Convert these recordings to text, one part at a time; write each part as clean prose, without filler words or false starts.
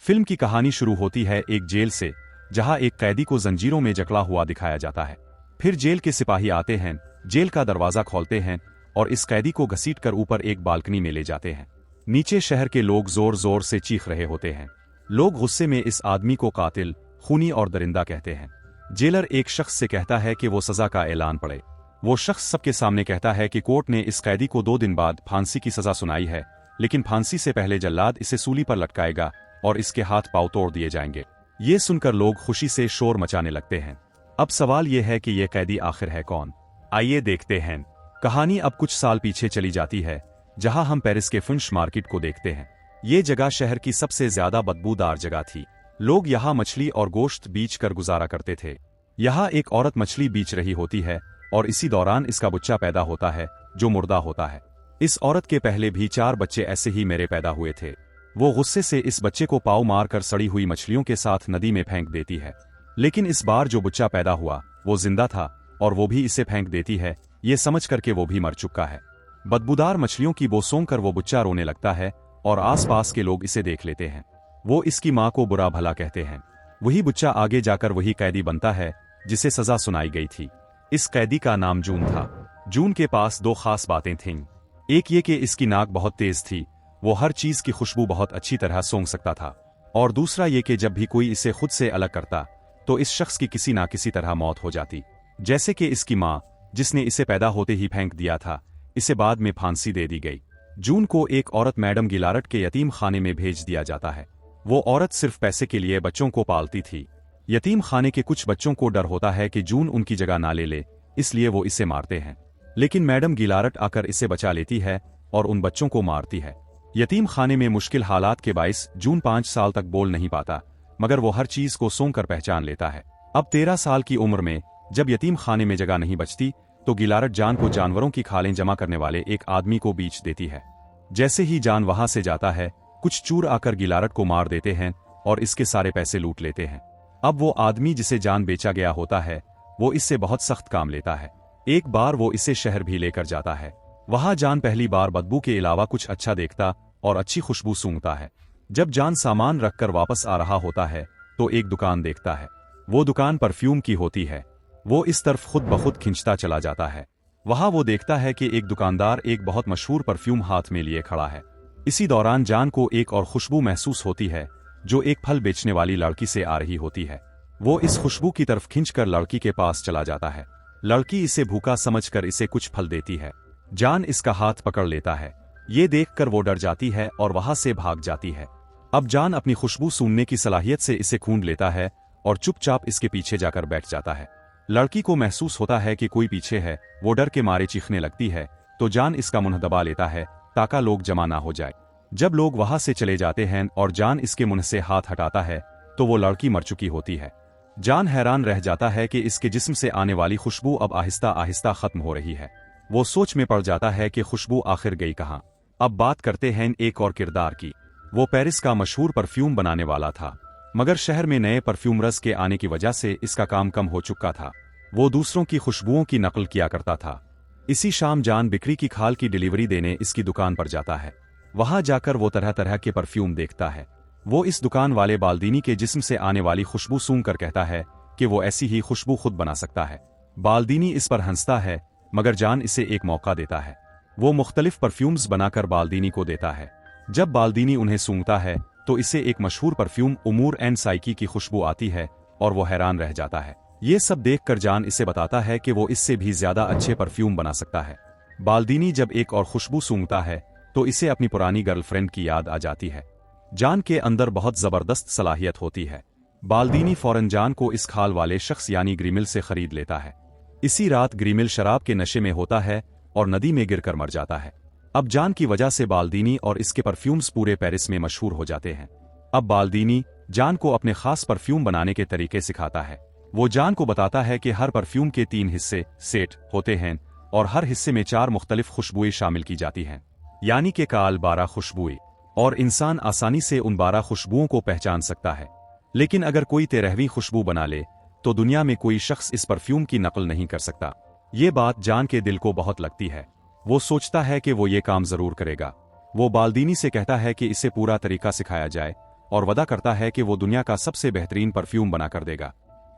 Film की कहानी शुरू होती है एक जेल से, जहां एक कैदी को जंजीरों में जकड़ा हुआ दिखाया जाता है। फिर जेल के सिपाही आते हैं, जेल का दरवाजा खोलते हैं और इस कैदी को घसीटकर ऊपर एक बालकनी में ले जाते हैं। नीचे शहर के लोग जोर जोर से चीख रहे होते हैं। लोग गुस्से में इस आदमी को कातिल, खूनी और दरिंदा कहते हैं। जेलर एक शख्स से कहता है कि वो सजा का ऐलान पड़े। वो शख्स सबके सामने कहता है कि कोर्ट ने इस कैदी को 2 दिन बाद फांसी की सजा सुनाई है, लेकिन फांसी से पहले जल्लाद इसे सूली पर लटकाएगा और इसके हाथ पांव तोड़ दिए जाएंगे। ये सुनकर लोग खुशी से शोर मचाने लगते हैं। अब सवाल यह है कि यह कैदी आखिर है कौन? आइए देखते हैं। कहानी अब कुछ साल पीछे चली जाती है, जहां हम पेरिस के फिश मार्केट को देखते हैं। ये जगह शहर की सबसे ज्यादा बदबूदार जगह थी। लोग यहाँ मछली और गोश्त बेच कर गुजारा करते थे। यहाँ एक औरत मछली बेच रही होती है और इसी दौरान इसका बच्चा पैदा होता है, जो मुर्दा होता है। इस औरत के पहले भी 4 बच्चे ऐसे ही मेरे पैदा हुए थे। वो गुस्से से इस बच्चे को पाव मारकर सड़ी हुई मछलियों के साथ नदी में फेंक देती है। लेकिन इस बार जो बच्चा पैदा हुआ वो जिंदा था और वो भी इसे फेंक देती है, ये समझ करके वो भी मर चुका है। बदबूदार मछलियों की बो सूंघकर वो बच्चा रोने लगता है और आसपास के लोग इसे देख लेते हैं। वो इसकी माँ को बुरा भला कहते हैं। वही बच्चा आगे जाकर वही कैदी बनता है जिसे सजा सुनाई गई थी। इस कैदी का नाम जून था। जून के पास 2 खास बातें थीं। एक ये कि इसकी नाक बहुत तेज थी, वो हर चीज की खुशबू बहुत अच्छी तरह सूंघ सकता था। और दूसरा ये कि जब भी कोई इसे खुद से अलग करता तो इस शख्स की किसी ना किसी तरह मौत हो जाती। जैसे कि इसकी माँ, जिसने इसे पैदा होते ही फेंक दिया था, इसे बाद में फांसी दे दी गई। जून को एक औरत मैडम गिलारट के यतीम खाने में भेज दिया जाता है। वो औरत सिर्फ पैसे के लिए बच्चों को पालती थी। यतीम खाने के कुछ बच्चों को डर होता है कि जून उनकी जगह ना ले, इसलिए वो इसे मारते हैं। लेकिन मैडम गिलारट आकर इसे बचा लेती है और उन बच्चों को मारती है। यतीम खाने में मुश्किल हालात के बाइस जून 5 साल तक बोल नहीं पाता, मगर वो हर चीज को सूंघकर पहचान लेता है। अब 13 साल की उम्र में जब यतीम खाने में जगह नहीं बचती तो गिलारट जान को जानवरों की खालें जमा करने वाले एक आदमी को बेच देती है। जैसे ही जान वहां से जाता है, कुछ चूर आकर गिलारट को मार देते हैं और इसके सारे पैसे लूट लेते हैं। अब वो आदमी जिसे जान बेचा गया होता है, वो इससे बहुत सख्त काम लेता है। एक बार वो इसे शहर भी लेकर जाता है। वहां जान पहली बार बदबू के अलावा कुछ अच्छा देखता और अच्छी खुशबू सूंघता है। जब जान सामान रखकर वापस आ रहा होता है तो एक दुकान देखता है। वो दुकान परफ्यूम की होती है। वो इस तरफ खुद ब खुद खिंचता चला जाता है। वहां वो देखता है कि एक दुकानदार एक बहुत मशहूर परफ्यूम हाथ में लिए खड़ा है। इसी दौरान जान को एक और खुशबू महसूस होती है, जो एक फल बेचने वाली लड़की से आ रही होती है। वो इस खुशबू की तरफ खिंचकर लड़की के पास चला जाता है। लड़की इसे भूखा समझकर इसे कुछ फल देती है। जान इसका हाथ पकड़ लेता है। ये देखकर वो डर जाती है और वहां से भाग जाती है। अब जान अपनी खुशबू सूंघने की सलाहियत से इसे खूंद लेता है और चुपचाप इसके पीछे जाकर बैठ जाता है। लड़की को महसूस होता है कि कोई पीछे है। वो डर के मारे चीखने लगती है तो जान इसका मुंह दबा लेता है ताकि लोग जमा ना हो जाए। जब लोग वहां से चले जाते हैं और जान इसके मुंह से हाथ हटाता है तो वो लड़की मर चुकी होती है। जान हैरान रह जाता है कि इसके जिस्म से आने वाली खुशबू अब आहिस्ता आहिस्ता खत्म हो रही है। वो सोच में पड़ जाता है कि खुशबू आखिर गई कहाँ। अब बात करते हैं एक और किरदार की। वो पेरिस का मशहूर परफ्यूम बनाने वाला था, मगर शहर में नए परफ्यूमर्स के आने की वजह से इसका काम कम हो चुका था। वो दूसरों की खुशबुओं की नकल किया करता था। इसी शाम जान बिक्री की खाल की डिलीवरी देने इसकी दुकान पर जाता है। वहां जाकर वो तरह तरह के परफ्यूम देखता है। वो इस दुकान वाले बाल्दीनी के जिस्म से आने वाली खुशबू सूंघकर कहता है कि वो ऐसी ही खुशबू खुद बना सकता है। बाल्दीनी इस पर हंसता है, मगर जान इसे एक मौका देता है। वो मुख्तलिफ परफ्यूम्स बनाकर बाल्दीनी को देता है। जब बाल्दीनी उन्हें सूंघता है तो इसे एक मशहूर परफ्यूम उमूर एंड साइकी की खुशबू आती है और वो हैरान रह जाता है। ये सब देखकर जान इसे बताता है कि वो इससे भी ज्यादा अच्छे परफ्यूम बना सकता है। बाल्दीनी जब एक और खुशबू सूंघता है तो इसे अपनी पुरानी गर्लफ्रेंड की याद आ जाती है। जान के अंदर बहुत जबरदस्त सलाहियत होती है। बाल्दीनी फौरन जान को इस खाल वाले शख्स यानी ग्रीमिल से खरीद लेता है। इसी रात ग्रीमिल शराब के नशे में होता है और नदी में गिरकर मर जाता है। अब जान की वजह से बाल्दीनी और इसके परफ्यूम्स पूरे पेरिस में मशहूर हो जाते हैं। अब बाल्दीनी जान को अपने खास परफ्यूम बनाने के तरीके सिखाता है। वो जान को बताता है कि हर परफ्यूम के 3 हिस्से सेट होते हैं और हर हिस्से में 4 मुख्तलिफ खुशबुएं शामिल की जाती हैं, यानी कि काल 12 खुशबुएं, और इंसान आसानी से उन 12 खुशबुओं को पहचान सकता है। लेकिन अगर कोई 13वीं खुशबू बना ले तो दुनिया में कोई शख्स इस परफ्यूम की नकल नहीं कर सकता। ये बात जान के दिल को बहुत लगती है। वो सोचता है कि वो ये काम जरूर करेगा। वो बाल्दीनी से कहता है कि इसे पूरा तरीका सिखाया जाए और वादा करता है कि वो दुनिया का सबसे बेहतरीन परफ्यूम बना कर देगा।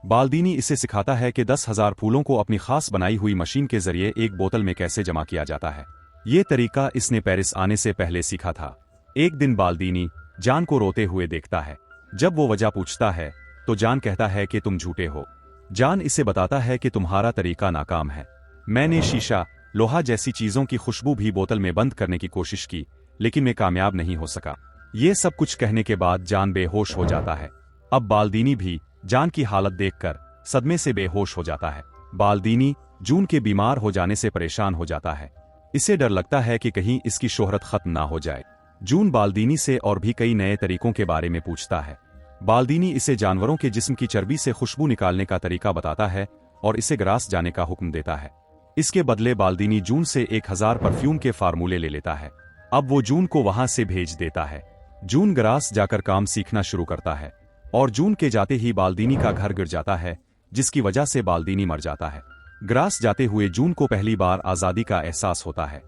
बाल्दीनी इसे सिखाता है कि 10,000 फूलों को अपनी खास बनाई हुई मशीन के जरिए एक बोतल में कैसे जमा किया जाता है। ये तरीका इसने पेरिस आने से पहले सीखा था। एक दिन बाल्दीनी जान को रोते हुए देखता है। जब वो वजह पूछता है तो जान कहता है कि तुम झूठे हो। जान इसे बताता है कि तुम्हारा तरीका नाकाम है। मैंने शीशा, लोहा जैसी चीजों की खुशबू भी बोतल में बंद करने की कोशिश की, लेकिन मैं कामयाब नहीं हो सका। ये सब कुछ कहने के बाद जान बेहोश हो जाता है। अब बाल्दीनी भी जान की हालत देखकर सदमे से बेहोश हो जाता है। बाल्दीनी जून के बीमार हो जाने से परेशान हो जाता है। इसे डर लगता है कि कहीं इसकी शोहरत खत्म ना हो जाए। जून बाल्दीनी से और भी कई नए तरीकों के बारे में पूछता है। बाल्दीनी इसे जानवरों के जिस्म की चर्बी से खुशबू निकालने का तरीका बताता है और इसे ग्रास जाने का हुक्म देता है। इसके बदले बाल्दीनी जून से 1000 परफ्यूम के फार्मूले ले लेता है। अब वो जून को वहां से भेज देता है। जून ग्रास जाकर काम सीखना शुरू करता है और जून के जाते ही बाल्दीनी का घर गिर जाता है, जिसकी वजह से बाल्दीनी मर जाता है। ग्रास जाते हुए जून को पहली बार आजादी का एहसास होता है।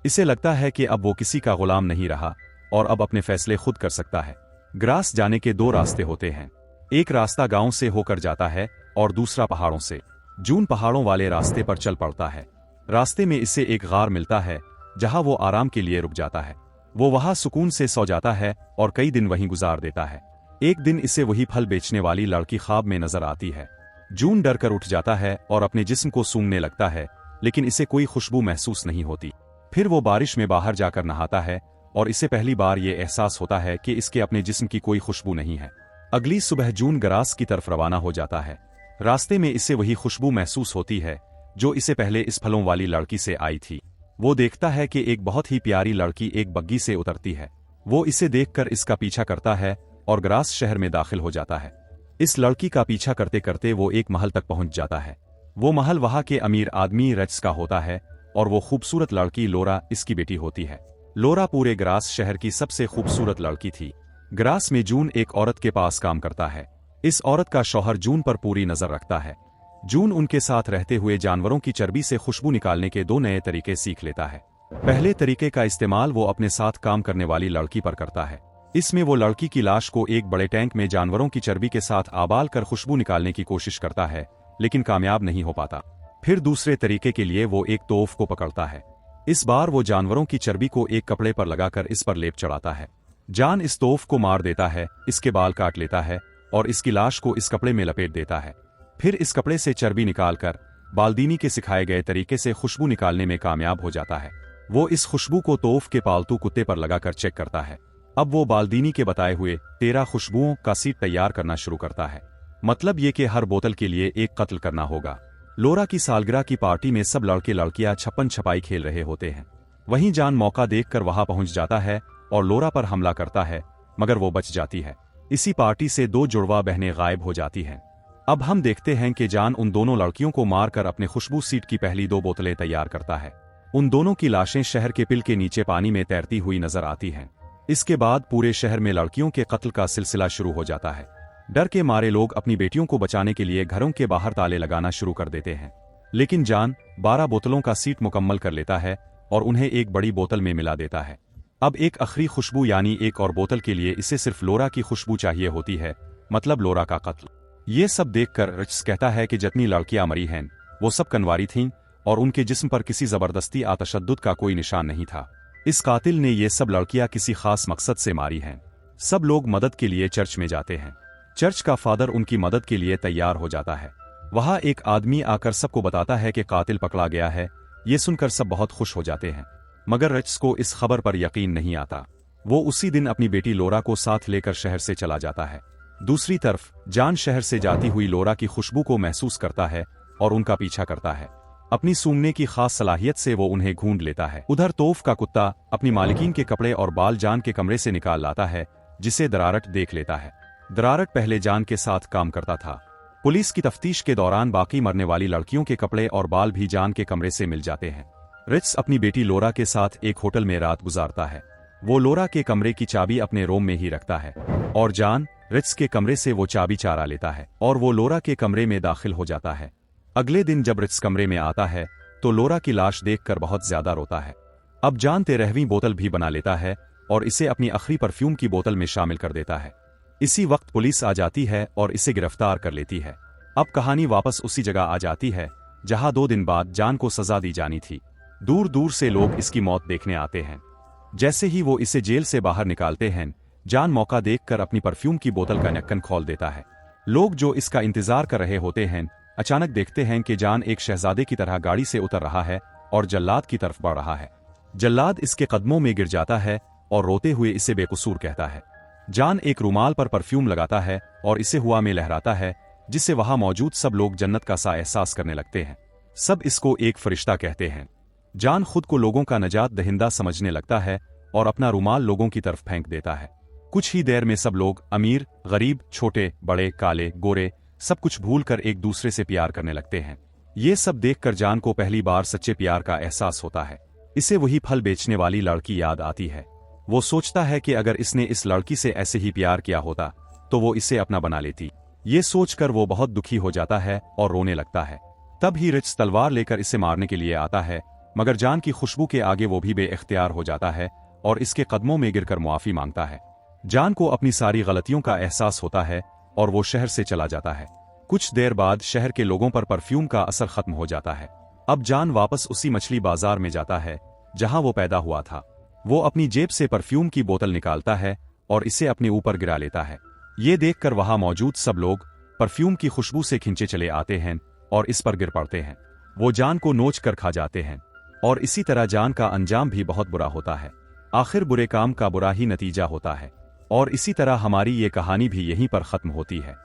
इसे लगता है कि अब वो किसी का गुलाम नहीं रहा और अब अपने फैसले खुद कर सकता है। ग्रास जाने के 2 रास्ते होते हैं। एक रास्ता गांव से होकर जाता है और दूसरा पहाड़ों से। जून पहाड़ों वाले रास्ते पर चल पड़ता है। रास्ते में इसे एक गार मिलता है जहां वो आराम के लिए रुक जाता है। वो वहां सुकून से सो जाता है और कई दिन वहीं गुजार देता है। एक दिन इसे वही फल बेचने वाली लड़की ख्वाब में नजर आती है। जून डर कर उठ जाता है और अपने जिस्म को सूंघने लगता है, लेकिन इसे कोई खुशबू महसूस नहीं होती। फिर वो बारिश में बाहर जाकर नहाता है और इसे पहली बार ये एहसास होता है कि इसके अपने जिस्म की कोई खुशबू नहीं है। अगली सुबह जून ग्रास की तरफ रवाना हो जाता है। रास्ते में इसे वही खुशबू महसूस होती है जो इसे पहले इस फलों वाली लड़की से आई थी। वो देखता है कि एक बहुत ही प्यारी लड़की एक बग्गी से उतरती है। वो इसे देखकर इसका पीछा करता है और ग्रास शहर में दाखिल हो जाता है। इस लड़की का पीछा करते करते वो एक महल तक पहुंच जाता है। वो महल वहां के अमीर आदमी रच का होता है और वो खूबसूरत लड़की लोरा इसकी बेटी होती है। लोरा पूरे ग्रास शहर की सबसे खूबसूरत लड़की थी। ग्रास में जून एक औरत के पास काम करता है। इस औरत का शौहर जून पर पूरी नजर रखता है। जून उनके साथ रहते हुए जानवरों की चर्बी से खुशबू निकालने के 2 नए तरीके सीख लेता है। पहले तरीके का इस्तेमाल वो अपने साथ काम करने वाली लड़की पर करता है। इसमें वो लड़की की लाश को एक बड़े टैंक में जानवरों की चर्बी के साथ आबाल कर खुशबू निकालने की कोशिश करता है, लेकिन कामयाब नहीं हो पाता। फिर दूसरे तरीके के लिए वो एक तोफ को पकड़ता है। इस बार वो जानवरों की चर्बी को एक कपड़े पर लगाकर इस पर लेप चढ़ाता है। जान इस तोफ को मार देता है, इसके बाल काट लेता है और इसकी लाश को इस कपड़े में लपेट देता है। फिर इस कपड़े से चर्बी निकालकर बाल्दीनी के सिखाए गए तरीके से खुशबू निकालने में कामयाब हो जाता है। वो इस खुशबू को तोफ के पालतू कुत्ते पर लगाकर चेक करता है। अब वो बाल्दीनी के बताए हुए 13 खुशबुओं का सीट तैयार करना शुरू करता है। मतलब ये कि हर बोतल के लिए एक कत्ल करना होगा। लोरा की सालगिरह की पार्टी में सब लड़के लड़कियां छप्पन छपाई खेल रहे होते हैं। वहीं जान मौका देखकर वहां पहुंच जाता है और लोरा पर हमला करता है, मगर वो बच जाती है। इसी पार्टी से 2 जुड़वा बहनें गायब हो जाती हैं। अब हम देखते हैं कि जान उन दोनों लड़कियों को मारकर अपने खुशबू सीट की पहली 2 बोतलें तैयार करता है। उन दोनों की लाशें शहर के पिल के नीचे पानी में तैरती हुई नजर आती हैं। इसके बाद पूरे शहर में लड़कियों के कत्ल का सिलसिला शुरू हो जाता है। डर के मारे लोग अपनी बेटियों को बचाने के लिए घरों के बाहर ताले लगाना शुरू कर देते हैं। लेकिन जान 12 बोतलों का सीट मुकम्मल कर लेता है और उन्हें एक बड़ी बोतल में मिला देता है। अब एक आखिरी खुशबू यानी एक और बोतल के लिए इसे सिर्फ लोरा की खुशबू चाहिए होती है, मतलब लोरा का कत्ल। ये सब देखकर रिच कहता है कि जितनी लड़कियां मरी हैं वो सब कनवारी थीं और उनके जिस्म पर किसी जबरदस्ती या तशद्दुद का कोई निशान नहीं था। इस कातिल ने ये सब लड़कियां किसी खास मकसद से मारी हैं। सब लोग मदद के लिए चर्च में जाते हैं। चर्च का फादर उनकी मदद के लिए तैयार हो जाता है। वहां एक आदमी आकर सबको बताता है कि कातिल पकड़ा गया है। ये सुनकर सब बहुत खुश हो जाते हैं, मगर रिच को इस खबर पर यकीन नहीं आता। वो उसी दिन अपनी बेटी लोरा को साथ लेकर शहर से चला जाता है। दूसरी तरफ जान शहर से जाती हुई लोरा की खुशबू को महसूस करता है और उनका पीछा करता है। अपनी सूंघने की खास सलाहियत से वो उन्हें ढूंढ लेता है। उधर तोफ का कुत्ता अपनी मालिकीन के कपड़े और बाल जान के कमरे से निकाल लाता है, जिसे दरारट देख लेता है। दरारट पहले जान के साथ काम करता था। पुलिस की तफ्तीश के दौरान बाकी मरने वाली लड़कियों के कपड़े और बाल भी जान के कमरे से मिल जाते हैं। रिच अपनी बेटी लोरा के साथ एक होटल में रात गुजारता है। वो लोरा के कमरे की चाबी अपने रूम में ही रखता है और जान रिच के कमरे से वो चाबी चुरा लेता है और वो लोरा के कमरे में दाखिल हो जाता है। अगले दिन जब रिच कमरे में आता है तो लोरा की लाश देखकर बहुत ज्यादा रोता है। अब जान 13वीं बोतल भी बना लेता है और इसे अपनी आखिरी परफ्यूम की बोतल में शामिल कर देता है। इसी वक्त पुलिस आ जाती है और इसे गिरफ्तार कर लेती है। अब कहानी वापस उसी जगह आ जाती है जहां 2 दिन बाद जान को सजा दी जानी थी। दूर दूर से लोग इसकी मौत देखने आते हैं। जैसे ही वो इसे जेल से बाहर निकालते हैं, जान मौका देखकर अपनी परफ्यूम की बोतल का ढक्कन खोल देता है। लोग जो इसका इंतजार कर रहे होते हैं, अचानक देखते हैं कि जान एक शहजादे की तरह गाड़ी से उतर रहा है और जल्लाद की तरफ बढ़ रहा है। जल्लाद इसके कदमों में गिर जाता है और रोते हुए इसे बेकसूर कहता है। जान एक रुमाल पर परफ्यूम लगाता है और इसे हवा में लहराता है, जिससे वहां मौजूद सब लोग जन्नत का सा एहसास करने लगते हैं। सब इसको एक फरिश्ता कहते हैं। जान खुद को लोगों का नजात दहिंदा समझने लगता है और अपना रुमाल लोगों की तरफ फेंक देता है। कुछ ही देर में सब लोग, अमीर, गरीब, छोटे, बड़े, काले, गोरे, सब कुछ भूलकर एक दूसरे से प्यार करने लगते हैं। ये सब देखकर जान को पहली बार सच्चे प्यार का एहसास होता है। इसे वही फल बेचने वाली लड़की याद आती है। वो सोचता है कि अगर इसने इस लड़की से ऐसे ही प्यार किया होता तो वो इसे अपना बना लेती। ये सोचकर वो बहुत दुखी हो जाता है और रोने लगता है। तब ही रिच तलवार लेकर इसे मारने के लिए आता है, मगर जान की खुशबू के आगे वो भी बेइख्तियार हो जाता है और इसके कदमों में गिरकर मुआफी मांगता है। जान को अपनी सारी गलतियों का एहसास होता है और वो शहर से चला जाता है। कुछ देर बाद शहर के लोगों पर परफ्यूम का असर खत्म हो जाता है। अब जान वापस उसी मछली बाजार में जाता है जहां वो पैदा हुआ था। वो अपनी जेब से परफ्यूम की बोतल निकालता है और इसे अपने ऊपर गिरा लेता है। ये देखकर वहां मौजूद सब लोग परफ्यूम की खुशबू से खिंचे चले आते हैं और इस पर गिर पड़ते हैं। वो जान को नोच कर खा जाते हैं और इसी तरह जान का अंजाम भी बहुत बुरा होता है। आखिर बुरे काम का बुरा ही नतीजा होता है और इसी तरह हमारी ये कहानी भी यहीं पर खत्म होती है।